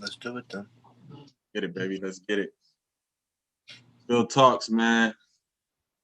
Let's do it then. Get it, baby. Let's get it. Bill Talks, man.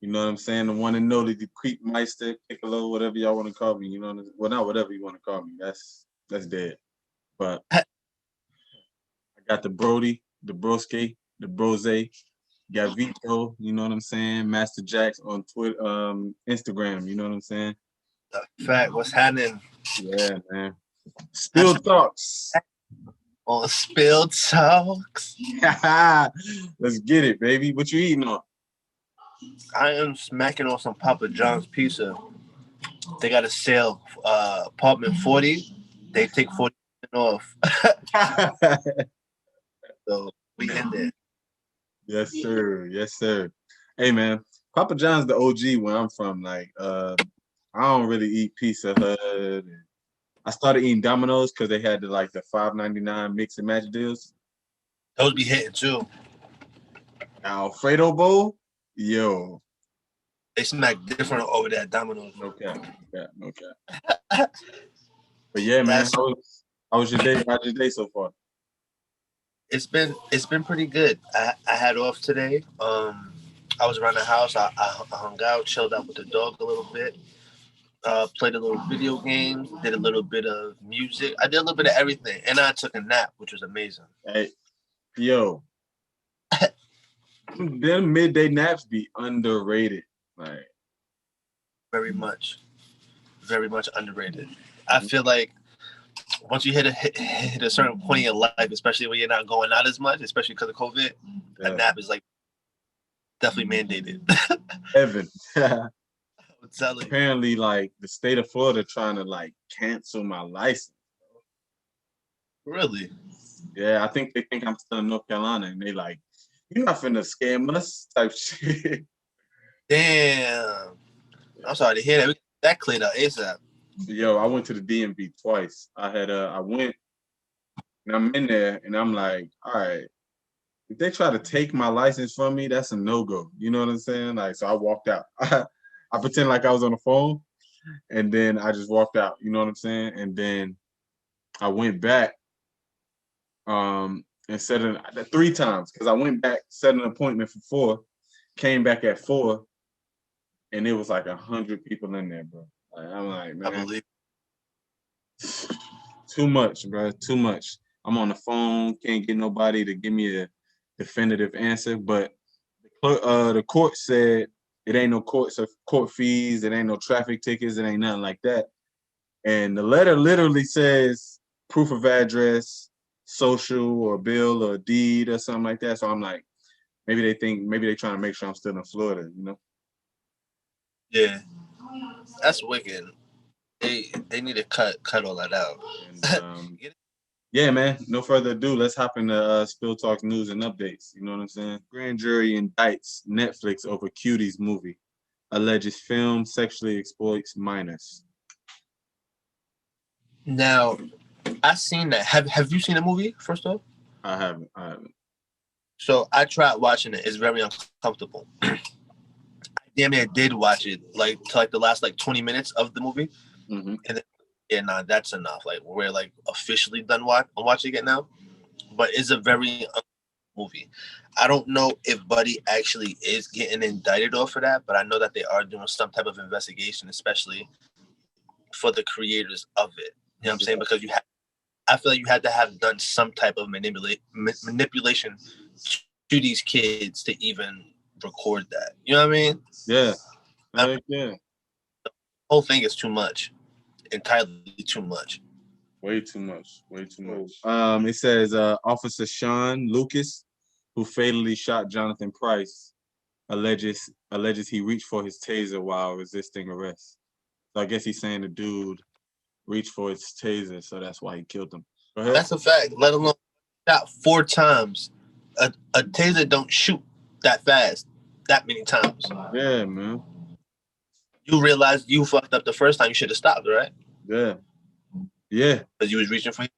You know what I'm saying? The one and only, the Creep Meister, Piccolo, whatever y'all want to call me. You know, well, not whatever you want to call me. That's dead. But I got the Brody, the Broski, the Brose, got Vito. You know what I'm saying? Master Jacks on Twitter, Instagram. You know what I'm saying? Fact, what's happening? Yeah, man. Spill Talks. On Spill Talks. Let's get it, baby. What you eating on? I am smacking on some Papa John's pizza. They got a sale, apartment 40. They take 40% off. So we in there. Yes, sir. Yes, sir. Hey, man. Papa John's the OG where I'm from. Like, I don't really eat Pizza Hut. I started eating Domino's because they had the $5.99 mix and match deals. Those be hitting too. Alfredo Bowl, yo. They smack different over there at Domino's. Okay. But yeah, man, how was your day? How's your day so far? It's been pretty good. I had off today. I was around the house. I hung out, chilled out with the dog a little bit. Played a little video games, did a little bit of music. I did a little bit of everything, and I took a nap, which was amazing. Hey, yo, them midday naps be underrated, like very much underrated. I feel like once you hit a certain point in your life, especially when you're not going out as much, especially because of COVID, a nap is like definitely mandated. Heaven. Apparently, like the state of Florida trying to cancel my license. Really? Yeah, I think they think I'm still in North Carolina, and they like, you're not finna scam us type shit. Damn. I'm sorry to hear that. That cleared up ASAP. Yo, I went to the DMV twice. I went, and I'm in there, and I'm like, all right, if they try to take my license from me, that's a no-go. You know what I'm saying? Like, so I walked out. I pretend like I was on the phone, and then I just walked out. You know what I'm saying? And then I went back, and set 3 times because I went back, set an appointment for 4, came back at 4, and it was like 100 people in there, bro. Like, I'm like, man, I believe. Too much, bro. Too much. I'm on the phone, can't get nobody to give me a definitive answer. But the court said it ain't no court fees, it ain't no traffic tickets, it ain't nothing like that. And the letter literally says proof of address, social or bill or deed or something like that. So I'm like, maybe they're trying to make sure I'm still in Florida, you know? Yeah. That's wicked. They need to cut all that out. And, yeah, man. No further ado. Let's hop into Spill Talk news and updates. You know what I'm saying? Grand jury indicts Netflix over Cuties movie. Alleges film sexually exploits minors. Now, I've seen that. Have you seen the movie, first off? I haven't. So I tried watching it. It's very uncomfortable. I damn near did watch it to the last 20 minutes of the movie. Mm-hmm. And then, that's enough. We're officially done watching it now. But it's a very movie. I don't know if Buddy actually is getting indicted off of that, but I know that they are doing some type of investigation, especially for the creators of it. You know what I'm saying? Because I feel like you had to have done some type of manipulation to these kids to even record that. You know what I mean? Yeah. Yeah. The whole thing is too much. Entirely too much. Way too much. It says Officer Sean Lucas, who fatally shot Jonathan Price, alleges he reached for his taser while resisting arrest. So I guess he's saying the dude reached for his taser, so that's why he killed him. Go ahead. That's a fact. Let alone shot 4 times. A taser don't shoot that fast, that many times. Yeah, man. You realize you fucked up the first time. You should have stopped, right? Yeah. Yeah. Because you was reaching for him.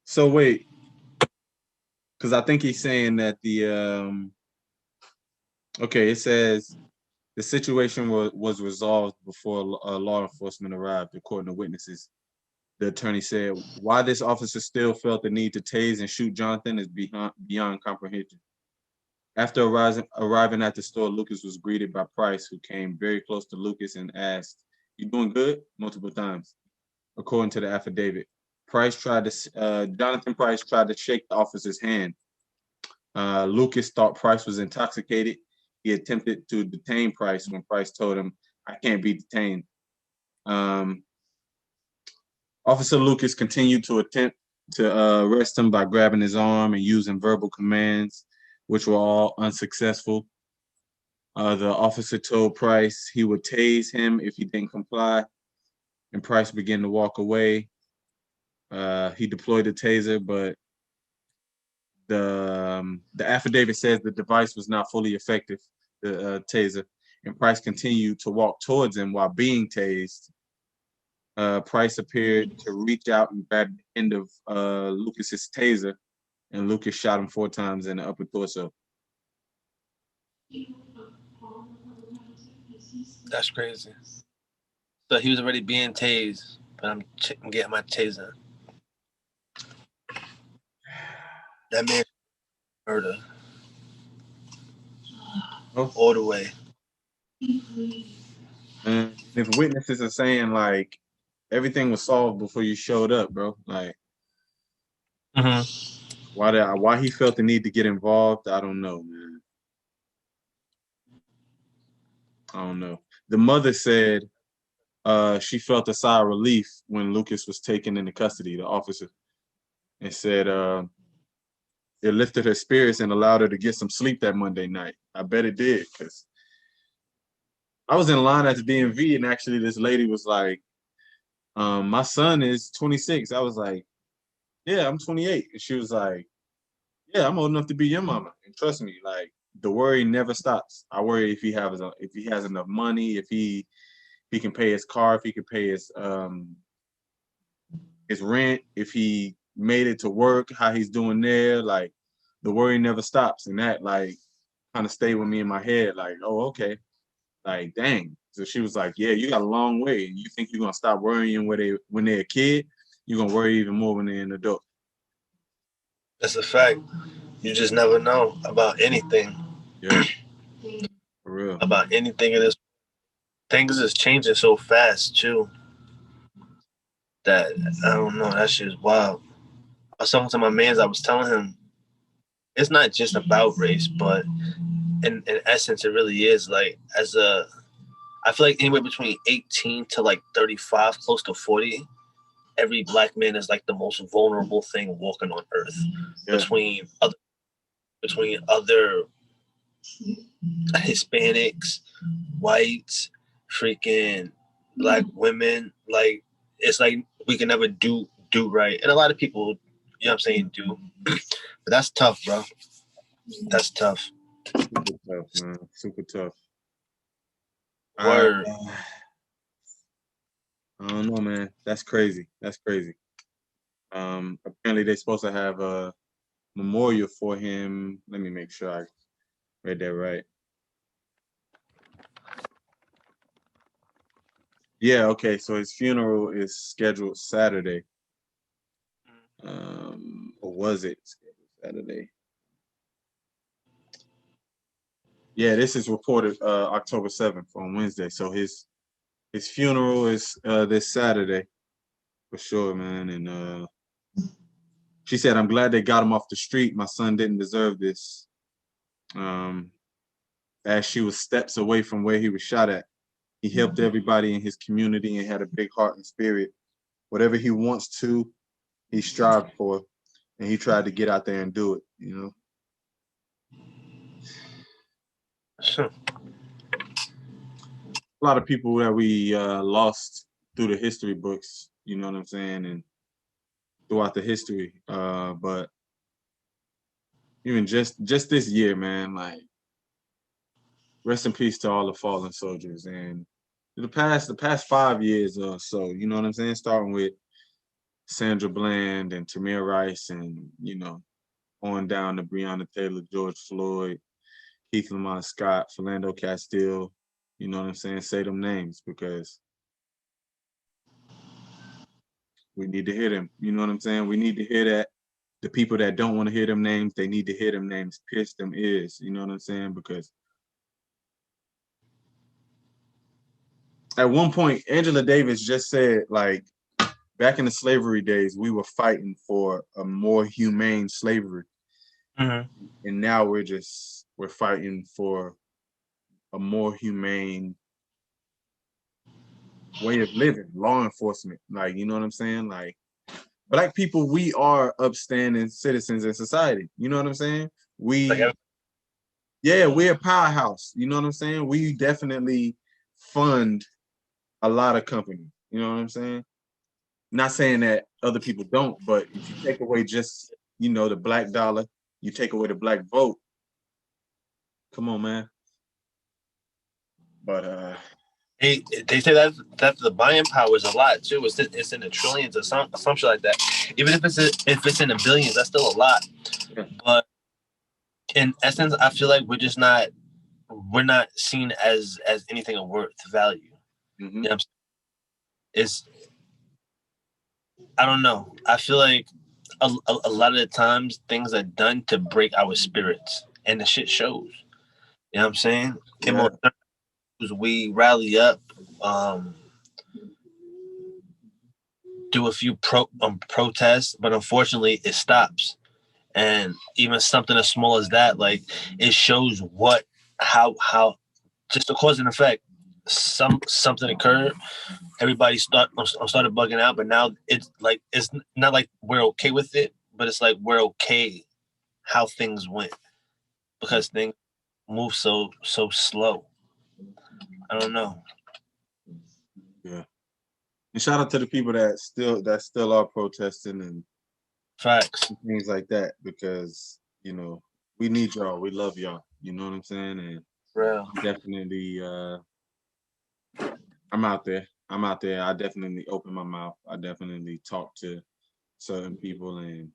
So wait, because I think he's saying that the okay, it says the situation was resolved before law enforcement arrived, according to witnesses. The attorney said, why this officer still felt the need to tase and shoot Jonathan is beyond comprehension. After arriving at the store, Lucas was greeted by Price, who came very close to Lucas and asked, "You doing good?" multiple times, according to the affidavit. Jonathan Price tried to shake the officer's hand. Lucas thought Price was intoxicated. He attempted to detain Price when Price told him, "I can't be detained." Um, Officer Lucas continued to attempt to arrest him by grabbing his arm and using verbal commands, which were all unsuccessful. The officer told Price he would tase him if he didn't comply, and Price began to walk away. He deployed the taser, but the affidavit says the device was not fully effective, the taser, and Price continued to walk towards him while being tased. Price appeared to reach out and grab the end of Lucas's taser, and Lucas shot him 4 times in the upper torso. That's crazy. So he was already being tased, but I'm getting my taser. That man murder. Oh. All the way. And if witnesses are saying like everything was solved before you showed up, bro, like why he felt the need to get involved, I don't know, man. I don't know. The mother said she felt a sigh of relief when Lucas was taken into custody, the officer, and said it lifted her spirits and allowed her to get some sleep that Monday night. I bet it did, because I was in line at the DMV, and actually this lady was like, my son is 26. I was like, yeah, I'm 28. And she was like, yeah, I'm old enough to be your mama. And trust me, like the worry never stops. I worry if he has enough money, if he can pay his car, if he can pay his rent, if he made it to work, how he's doing there. Like the worry never stops. And that like kind of stayed with me in my head, like, oh, okay. Like, dang. So she was like, yeah, you got a long way. And you think you're gonna stop worrying when they're a kid, you're gonna worry even more when they're an adult. That's a fact. You just never know about anything. Yeah. For real. About anything in this. Things is changing so fast too. That I don't know. That shit is wild. I was talking to my mans. I was telling him it's not just about race, but in essence, it really is. Like I feel like anywhere between 18 to like 35, close to 40, every black man is like the most vulnerable thing walking on earth. Yeah. Between other Hispanics, whites, freaking black women, like it's like we can never do right, and a lot of people, you know what I'm saying, do, but that's tough, bro. That's tough. Super tough, man. Super tough. Word. I don't know, man. That's crazy. That's crazy. Apparently they're supposed to have a memorial for him. Let me make sure I read that right. Yeah, okay. So his funeral is scheduled Saturday. Or was it scheduled Saturday? Yeah, this is reported October 7th on Wednesday. So his funeral is this Saturday for sure, man. And she said, "I'm glad they got him off the street. My son didn't deserve this." As she was steps away from where he was shot at, he helped everybody in his community and had a big heart and spirit. Whatever he wants to, he strived for, and he tried to get out there and do it, you know? Sure. A lot of people that we lost through the history books, you know what I'm saying, and throughout the history. But even just this year, man, like, rest in peace to all the fallen soldiers. And the past 5 years or so, you know what I'm saying, starting with Sandra Bland and Tamir Rice, and on down to Breonna Taylor, George Floyd, Keith Lamont Scott, Philando Castile. You know what I'm saying? Say them names, because We need to hear them. You know what I'm saying? We need to hear that. The people that don't want to hear them names, they need to hear them names, pierce them ears. You know what I'm saying? Because at one point, Angela Davis just said, like, back in the slavery days, we were fighting for a more humane slavery. Mm-hmm. And now we're fighting for a more humane way of living, law enforcement. Like, you know what I'm saying? Like, Black people, we are upstanding citizens in society. You know what I'm saying? Like, We're a powerhouse. You know what I'm saying? We definitely fund a lot of companies. You know what I'm saying? Not saying that other people don't, but if you take away just, the black dollar, you take away the black vote. Come on, man. But they say that the buying power is a lot too. It's in the trillions or something like that. Even if it's in the billions, that's still a lot. yeah. But in essence, I feel like we're not seen as anything of worth value. Mm-hmm. You know it's I don't know. I feel like a lot of the times things are done to break our spirits, and the shit shows. You know what I'm saying? Yeah. We rally up, um, do a few protests, but unfortunately it stops. And even something as small as that, like, it shows how just the cause and effect. Something occurred. Everybody started bugging out, but now it's not like we're okay with it, but it's like we're okay how things went because things move so slow. I don't know. Yeah. And shout out to the people that still are protesting and Facts. things like that, because we need y'all. We love y'all. You know what I'm saying? And Real. definitely, I'm out there. I definitely open my mouth. I definitely talk to certain people and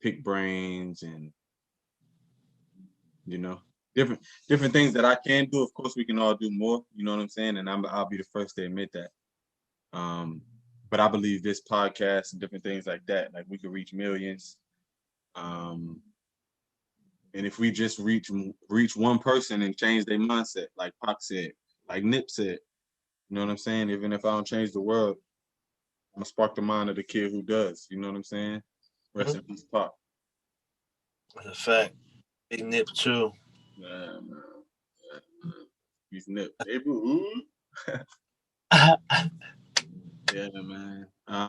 pick brains and you know different things that I can do. Of course, we can all do more. You know what I'm saying? And I'll be the first to admit that. But I believe this podcast and different things like that, like, we could reach millions. And if we just reach one person and change their mindset, like Pac said, like Nip said, you know what I'm saying? Even if I don't change the world, I'm gonna spark the mind of the kid who does. You know what I'm saying? Rest in peace, Pac. That's a fact. Big Nip too. Yeah, man. He's Nip. Hey, boo. Yeah, man.